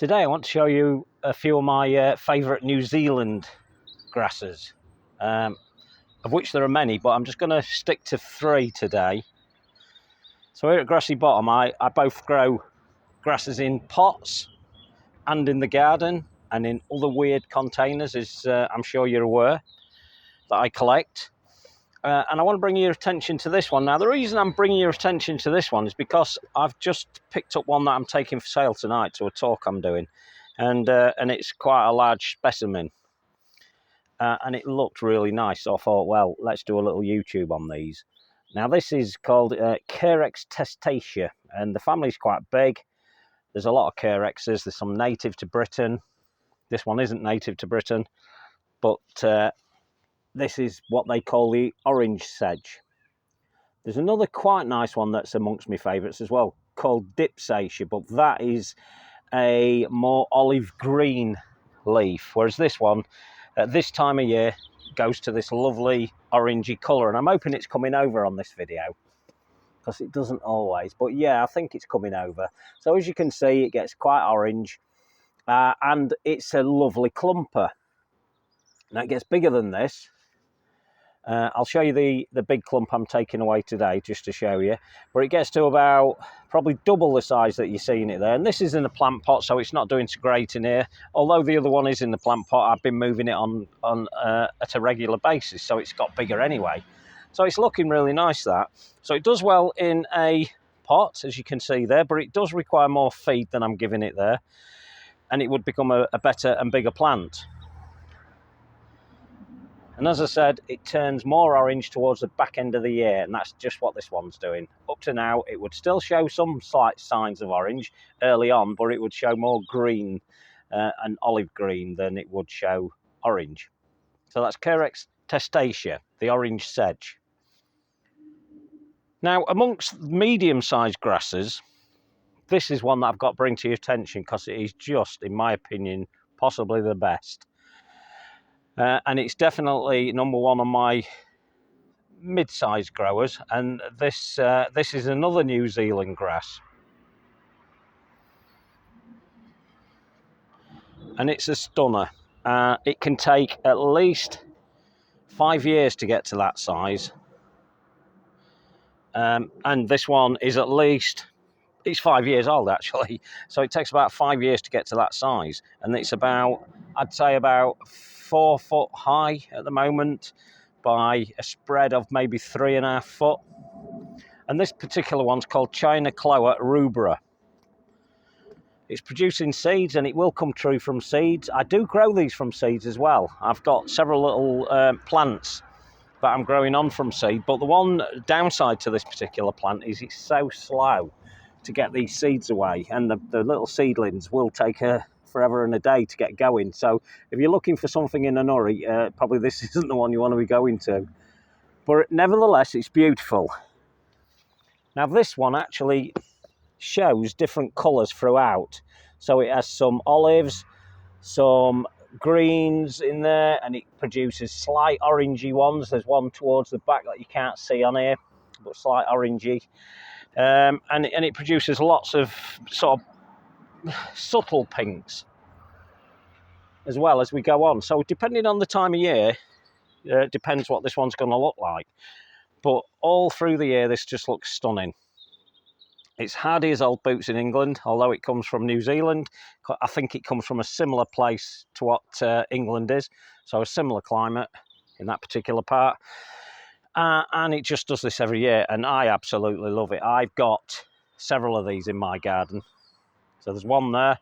Today I want to show you a few of my favourite New Zealand grasses, of which there are many, but I'm just going to stick to 3 today. So here at Grassy Bottom I both grow grasses in pots and in the garden and in other weird containers, as I'm sure you're aware, that I collect. And I want to bring your attention to this one. Now, the reason I'm bringing your attention to this one is because I've just picked up one that I'm taking for sale tonight to a talk I'm doing. And it's quite a large specimen. And it looked really nice. So I thought, well, let's do a little YouTube on these. Now, this is called Carex testacea, and the family's quite big. There's a lot of Carexes. There's some native to Britain. This one isn't native to Britain, but this is what they call the orange sedge. There's another quite nice one that's amongst my favourites as well, called Dipsatia, but that is a more olive green leaf, whereas this one, at this time of year, goes to this lovely orangey colour. And I'm hoping it's coming over on this video, because it doesn't always. But yeah, I think it's coming over. So as you can see, it gets quite orange, and it's a lovely clumper. Now it gets bigger than this. I'll show you the big clump I'm taking away today, just to show you. But it gets to about probably double the size that you're seeing it there. And this is in a plant pot, so it's not doing so great in here. Although the other one is in the plant pot, I've been moving it on at a regular basis, so it's got bigger anyway. So it's looking really nice, that. So it does well in a pot, as you can see there, but it does require more feed than I'm giving it there. And it would become a better and bigger plant. And as I said, it turns more orange towards the back end of the year, and that's just what this one's doing. Up to now, it would still show some slight signs of orange early on, but it would show more green and olive green than it would show orange. So that's Carex testacea, the orange sedge. Now, amongst medium-sized grasses, this is one that I've got to bring to your attention because it is just, in my opinion, possibly the best. And it's definitely number 1 on my mid-sized growers, and this is another New Zealand grass, and it's a stunner. It can take at least 5 years to get to that size, and this one is at least, it's 5 years old actually, so it takes about 5 years to get to that size, and it's about, I'd say about 4 foot high at the moment by a spread of maybe 3.5 foot. And this particular one's called China Cloak Rubra. It's producing seeds, and it will come true from seeds. I do grow these from seeds as well. I've got several little plants that I'm growing on from seed, but the one downside to this particular plant is it's so slow to get these seeds away, and the little seedlings will take forever and a day to get going. So if you're looking for something in a hurry, probably this isn't the one you want to be going to. But nevertheless, it's beautiful. Now this one actually shows different colours throughout. So it has some olives, some greens in there, and it produces slight orangey ones. There's one towards the back that you can't see on here, but slight orangey. And it produces lots of sort of subtle pinks as well as we go on. So depending on the time of year, it depends what this one's going to look like. But all through the year, this just looks stunning. It's hardy as old boots in England, although it comes from New Zealand. I think it comes from a similar place to what England is, so a similar climate in that particular part. And it just does this every year, and I absolutely love it. I've got several of these in my garden. So there's one there.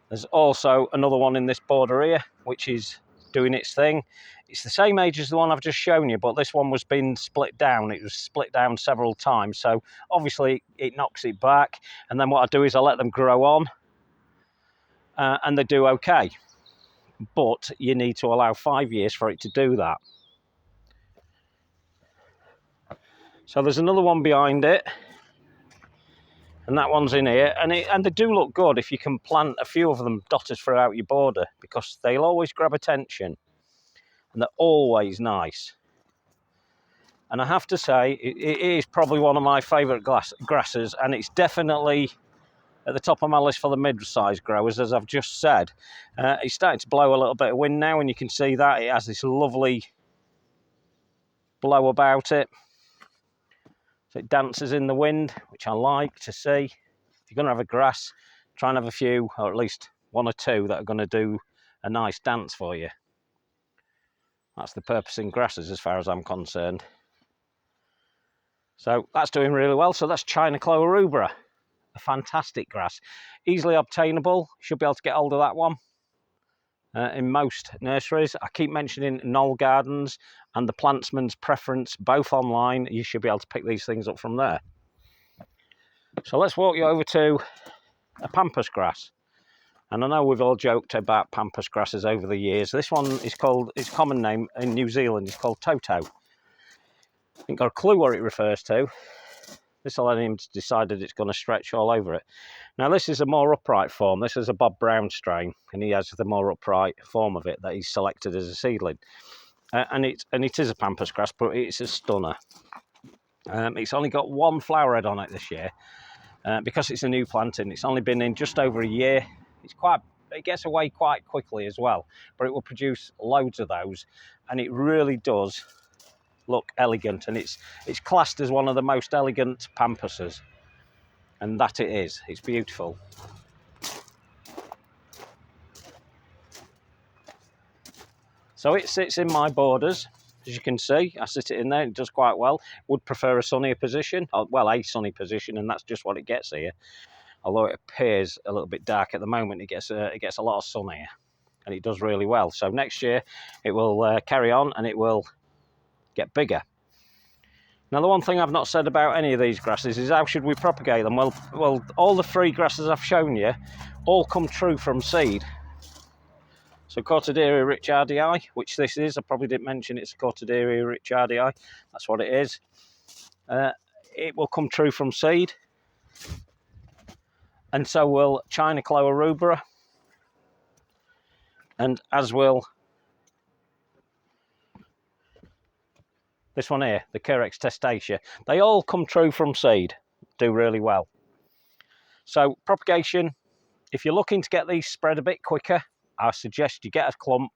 There's also another one in this border here, which is doing its thing. It's the same age as the one I've just shown you, but this one was being split down. It was split down several times, so obviously it knocks it back, and then what I do is I let them grow on, and they do okay. But you need to allow 5 years for it to do that. So there's another one behind it, and that one's in here, and they do look good if you can plant a few of them dotted throughout your border, because they'll always grab attention, and they're always nice. And I have to say, it is probably one of my favourite grasses, and it's definitely at the top of my list for the mid-sized growers, as I've just said. It's starting to blow a little bit of wind now, and you can see that it has this lovely blow about it. So it dances in the wind, which I like to see. If you're going to have a grass, try and have a few, or at least one or two, that are going to do a nice dance for you. That's the purpose in grasses as far as I'm concerned. So that's doing really well. So that's China Clover Rubra, a fantastic grass. Easily obtainable, should be able to get hold of that one in most nurseries. I keep mentioning Knoll Gardens and the Plantsman's Preference, both online. You should be able to pick these things up from there. So let's walk you over to a pampas grass. And I know we've all joked about pampas grasses over the years. This one is called, its common name in New Zealand is called Toto. I ain't got a clue what it refers to. This allennium's decided it's going to stretch all over it. Now this is a more upright form. This is a Bob Brown strain, and he has the more upright form of it that he's selected as a seedling. And it is a pampas grass, but it's a stunner. It's only got one flower head on it this year because it's a new planting. It's only been in just over a year. It gets away quite quickly as well, but it will produce loads of those, and it really does look elegant, and it's classed as one of the most elegant pampases, and that it is. It's beautiful. So it sits in my borders, as you can see. I sit it in there, it does quite well. Would prefer a sunnier position, well, a sunny position, and that's just what it gets here. Although it appears a little bit dark at the moment, it gets a lot of sun here, and it does really well. So next year it will carry on, and it will get bigger. Now, the one thing I've not said about any of these grasses is how should we propagate them? Well, all the three grasses I've shown you all come true from seed. So Cortaderia richardii, which this is, I probably didn't mention it's Cortaderia richardii. That's what it is. It will come true from seed. And so will China Clover Rubra. And as will this one here, the Carex testacea. They all come true from seed, do really well. So propagation, if you're looking to get these spread a bit quicker, I suggest you get a clump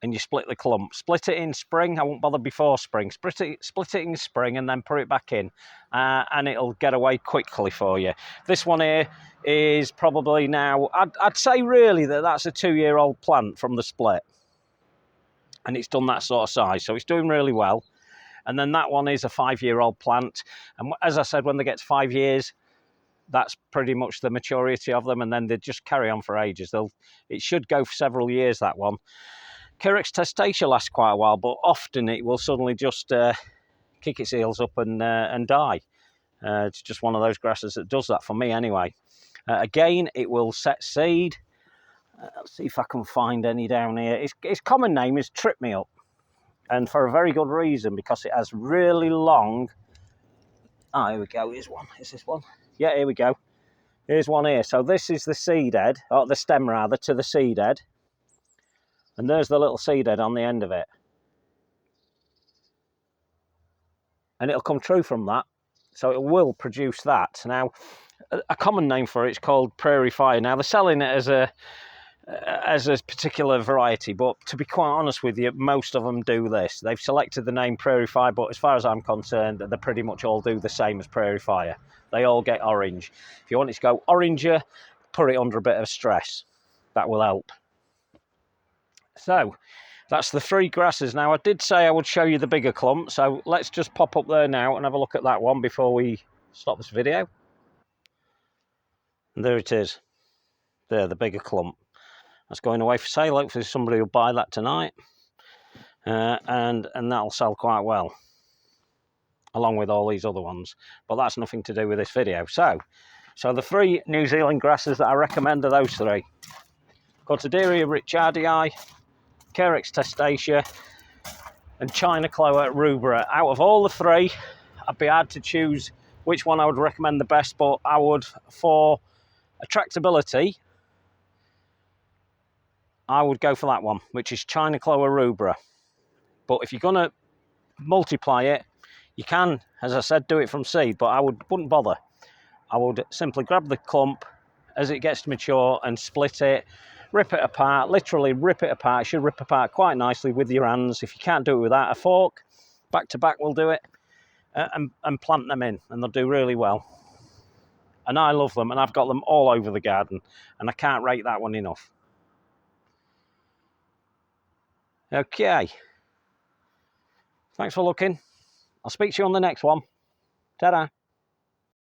and you split the clump. Split it in spring. I won't bother before spring. Split it in spring and then put it back in, and it'll get away quickly for you. This one here is probably now, I'd say really that's a 2-year-old plant from the split, and it's done that sort of size, so it's doing really well. And then that one is a 5-year-old plant, and as I said, when they get to 5 years, that's pretty much the maturity of them, and then they just carry on for ages. It should go for several years, that one. Carex testacea lasts quite a while, but often it will suddenly just kick its heels up and die. It's just one of those grasses that does that for me anyway. Again, it will set seed. Let's see if I can find any down here. Its common name is Trip Me Up, and for a very good reason, because it has really long... Oh, here we go. Here's one. Is this one? Yeah, here we go. Here's one here. So this is the seed head, or the stem rather, to the seed head. And there's the little seed head on the end of it. And it'll come true from that. So it will produce that. Now, a common name for it is called Prairie Fire. Now, they're selling it as a particular variety, but to be quite honest with you, most of them do this. They've selected the name Prairie Fire, but as far as I'm concerned, they pretty much all do the same as Prairie Fire. They all get orange. If you want it to go oranger, put it under a bit of stress. That will help. So, that's the three grasses. Now, I did say I would show you the bigger clump, so let's just pop up there now and have a look at that one before we stop this video. And there it is. There, the bigger clump. That's going away for sale. Hopefully somebody will buy that tonight. And that'll sell quite well, along with all these other ones. But that's nothing to do with this video. So the three New Zealand grasses that I recommend are those three. Cortaderia richardii, Carex testacea, and China Clover Rubra. Out of all the three, I'd be hard to choose which one I would recommend the best, but I would, for attractability, I would go for that one, which is China Clover Rubra. But if you're going to multiply it, you can, as I said, do it from seed, but I wouldn't bother. I would simply grab the clump as it gets to mature and split it, rip it apart, literally rip it apart. It should rip apart quite nicely with your hands. If you can't do it with that, a fork, back to back will do it, and plant them in, and they'll do really well. And I love them, and I've got them all over the garden, and I can't rate that one enough. Okay. Thanks for looking. I'll speak to you on the next one. Ta-da.